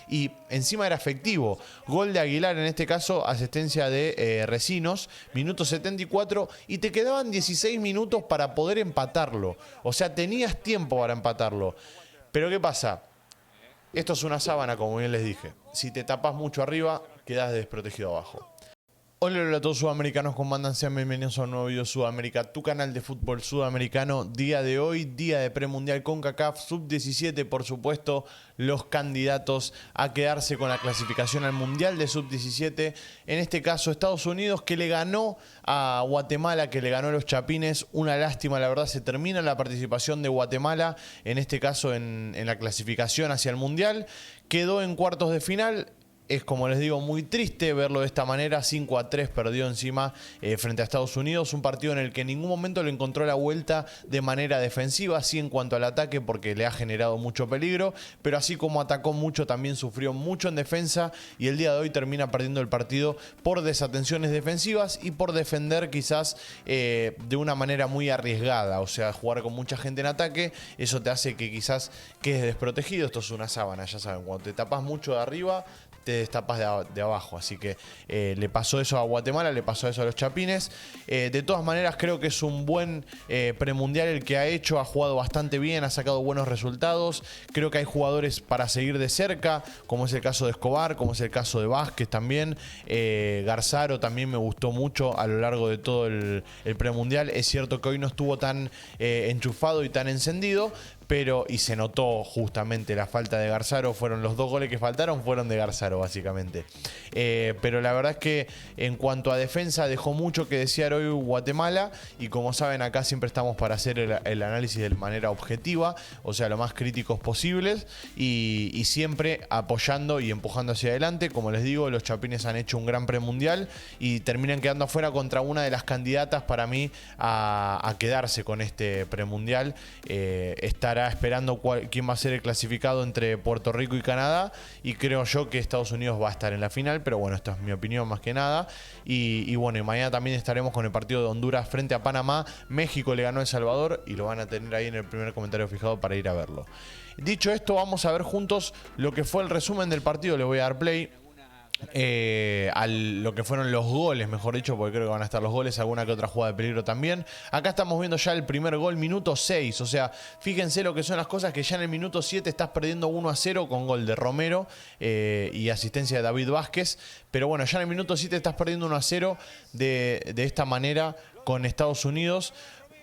Y encima era efectivo. Gol de Aguilar, en este caso, asistencia de Recinos, minuto 74, y te quedaban 16 minutos para poder empatarlo. O sea, tenías tiempo para empatarlo. Pero ¿qué pasa? Esto es una sábana, como bien les dije. Si te tapas mucho arriba, quedas desprotegido abajo. Hola a todos sudamericanos, ¿cómo andan? Sean bienvenidos a un nuevo video Sudamérica, tu canal de fútbol sudamericano. Día de hoy, día de premundial CONCACAF, sub-17, por supuesto, los candidatos a quedarse con la clasificación al mundial de sub-17. En este caso, Estados Unidos, que le ganó a Guatemala, que le ganó a los Chapines. Una lástima, la verdad, se termina la participación de Guatemala, en este caso en la clasificación hacia el mundial. Quedó en cuartos de final. Es, como les digo, muy triste verlo de esta manera. 5-3 perdió encima frente a Estados Unidos. Un partido en el que en ningún momento le encontró la vuelta de manera defensiva. Sí, en cuanto al ataque, porque le ha generado mucho peligro. Pero así como atacó mucho, también sufrió mucho en defensa. Y el día de hoy termina perdiendo el partido por desatenciones defensivas y por defender quizás de una manera muy arriesgada. O sea, jugar con mucha gente en ataque. Eso te hace que quizás quedes desprotegido. Esto es una sábana, ya saben. Cuando te tapas mucho de arriba, te destapas de abajo. Así que le pasó eso a Guatemala, le pasó eso a los Chapines. De todas maneras, creo que es un buen premundial el que ha hecho. Ha jugado bastante bien, ha sacado buenos resultados. Creo que hay jugadores para seguir de cerca, como es el caso de Escobar, como es el caso de Vázquez también. Garzaro también me gustó mucho a lo largo de todo el premundial. Es cierto que hoy no estuvo tan enchufado y tan encendido, y se notó justamente la falta de Garzaro. Fueron los 2 goles que faltaron, fueron de Garzaro básicamente. Pero la verdad es que en cuanto a defensa dejó mucho que desear hoy Guatemala. Y como saben, acá siempre estamos para hacer el análisis de manera objetiva, o sea, lo más críticos posibles. Y siempre apoyando y empujando hacia adelante. Como les digo, los Chapines han hecho un gran premundial y terminan quedando afuera contra una de las candidatas para mí a quedarse con este premundial. Estará esperando quién va a ser el clasificado entre Puerto Rico y Canadá, y creo yo que Estados Unidos va a estar en la final, pero bueno, esta es mi opinión más que nada. Y bueno, y mañana también estaremos con el partido de Honduras frente a Panamá. México le ganó a El Salvador y lo van a tener ahí en el primer comentario fijado para ir a verlo. Dicho esto, vamos a ver juntos lo que fue el resumen del partido. Le voy a dar play a lo que fueron los goles, mejor dicho, porque creo que van a estar los goles, alguna que otra jugada de peligro también. Acá estamos viendo ya el primer gol, minuto 6. O sea, fíjense lo que son las cosas, que ya en el minuto 7 estás perdiendo 1-0 con gol de Romero y asistencia de David Vázquez. Pero bueno, ya en el minuto 7 estás perdiendo 1-0 de esta manera con Estados Unidos.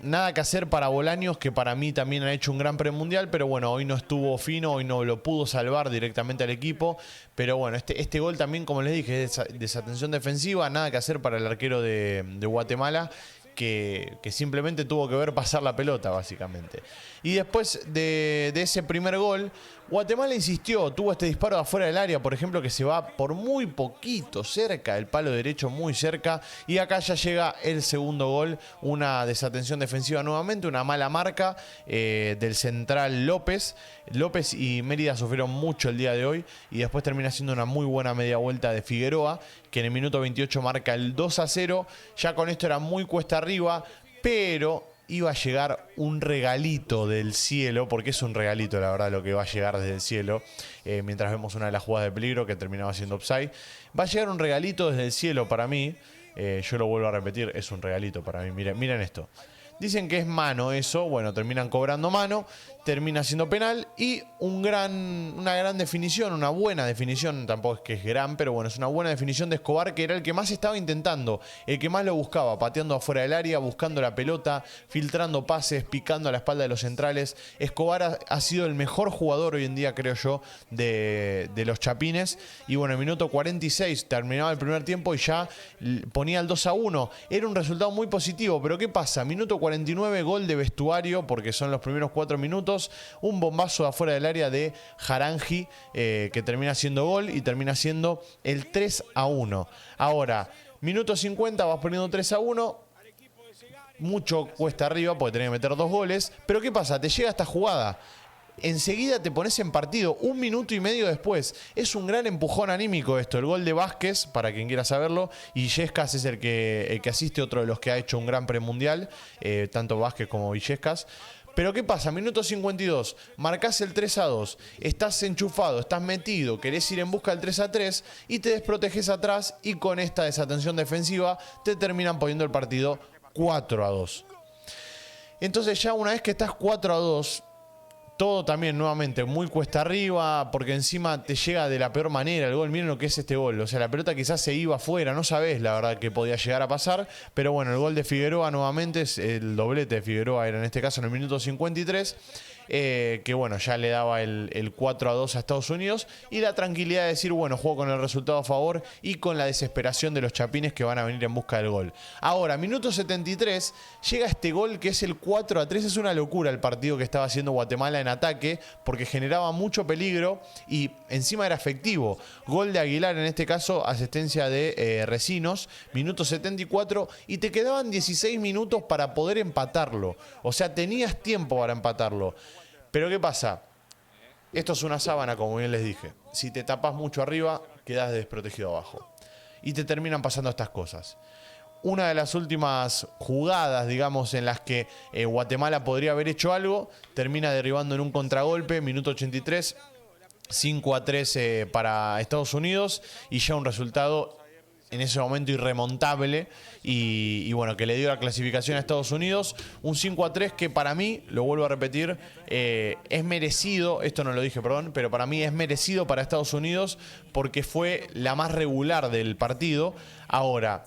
Nada que hacer para Bolaños, que para mí también ha hecho un gran premundial, pero bueno, hoy no estuvo fino, hoy no lo pudo salvar directamente al equipo. Pero bueno, este gol también, como les dije, es desatención defensiva. Nada que hacer para el arquero de Guatemala, que simplemente tuvo que ver pasar la pelota, básicamente. Y después de ese primer gol, Guatemala insistió, tuvo este disparo de afuera del área, por ejemplo, que se va por muy poquito cerca, el palo derecho muy cerca. Y acá ya llega el segundo gol, una desatención defensiva nuevamente, una mala marca del central López. López y Mérida sufrieron mucho el día de hoy, y después termina siendo una muy buena media vuelta de Figueroa, que en el minuto 28 marca el 2-0. Ya con esto era muy cuesta arriba, pero iba a llegar un regalito del cielo, porque es un regalito, la verdad, lo que va a llegar desde el cielo, mientras vemos una de las jugadas de peligro que terminaba siendo offside. Va a llegar un regalito desde el cielo para mí. Yo lo vuelvo a repetir, es un regalito para mí. Miren esto. Dicen que es mano eso, bueno, terminan cobrando mano, termina siendo penal, y una gran definición, una buena definición, tampoco es que es gran, pero bueno, es una buena definición de Escobar, que era el que más estaba intentando, el que más lo buscaba, pateando afuera del área, buscando la pelota, filtrando pases, picando a la espalda de los centrales. Escobar ha sido el mejor jugador hoy en día, creo yo, de los Chapines. Y bueno, en el minuto 46 terminaba el primer tiempo y ya ponía el 2-1. Era un resultado muy positivo, pero ¿qué pasa? Minuto 49, gol de vestuario, porque son los primeros 4 minutos. Un bombazo de afuera del área de Jaranji, que termina siendo gol y termina siendo el 3-1. Ahora, minuto 50, vas poniendo 3-1. Mucho cuesta arriba porque tenés que meter 2 goles. Pero ¿qué pasa? Te llega esta jugada. Enseguida te pones en partido, 1 minuto y medio después. Es un gran empujón anímico esto. El gol de Vázquez, para quien quiera saberlo, y Illescas es el que asiste, otro de los que ha hecho un gran premundial, tanto Vázquez como Illescas. Pero ¿qué pasa? Minuto 52, marcás el 3-2, estás enchufado, estás metido, querés ir en busca del 3-3 y te desproteges atrás y con esta desatención defensiva te terminan poniendo el partido 4-2. Entonces ya una vez que estás 4-2, todo también nuevamente muy cuesta arriba, porque encima te llega de la peor manera el gol. Miren lo que es este gol. O sea, la pelota quizás se iba afuera, no sabés la verdad que podía llegar a pasar. Pero bueno, el gol de Figueroa nuevamente, es el doblete de Figueroa era en este caso en el minuto 53. Que bueno, ya le daba el 4-2 a Estados Unidos y la tranquilidad de decir, bueno, juego con el resultado a favor y con la desesperación de los chapines que van a venir en busca del gol. Ahora, minuto 73, llega este gol que es el 4-3. Es una locura el partido que estaba haciendo Guatemala en ataque porque generaba mucho peligro y encima era efectivo. Gol de Aguilar en este caso, asistencia de Recinos, minuto 74 y te quedaban 16 minutos para poder empatarlo. O sea, tenías tiempo para empatarlo. Pero ¿qué pasa? Esto es una sábana, como bien les dije. Si te tapas mucho arriba, quedas desprotegido abajo. Y te terminan pasando estas cosas. Una de las últimas jugadas, digamos, en las que Guatemala podría haber hecho algo, termina derribando en un contragolpe, minuto 83, 5-3 para Estados Unidos y ya un resultado en ese momento irremontable y bueno, que le dio la clasificación a Estados Unidos, un 5-3 que para mí, lo vuelvo a repetir, es merecido, esto no lo dije, perdón, pero para mí es merecido para Estados Unidos porque fue la más regular del partido. Ahora,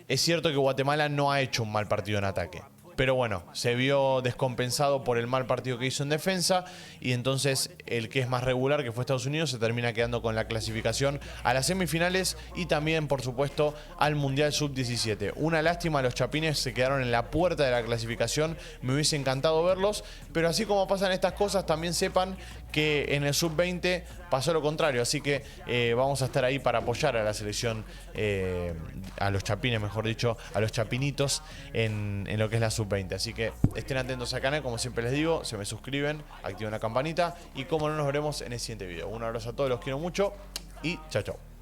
es cierto que Guatemala no ha hecho un mal partido en ataque. Pero bueno, se vio descompensado por el mal partido que hizo en defensa y entonces el que es más regular, que fue Estados Unidos, se termina quedando con la clasificación a las semifinales y también, por supuesto, al Mundial Sub-17. Una lástima, los chapines se quedaron en la puerta de la clasificación, me hubiese encantado verlos, pero así como pasan estas cosas, también sepan que en el Sub-20 pasó lo contrario, así que vamos a estar ahí para apoyar a la selección, a los chapines, mejor dicho, a los chapinitos en lo que es la Sub-20. Así que estén atentos al canal, como siempre les digo, se me suscriben, activen la campanita y como no nos veremos en el siguiente video. Un abrazo a todos, los quiero mucho y chao, chao.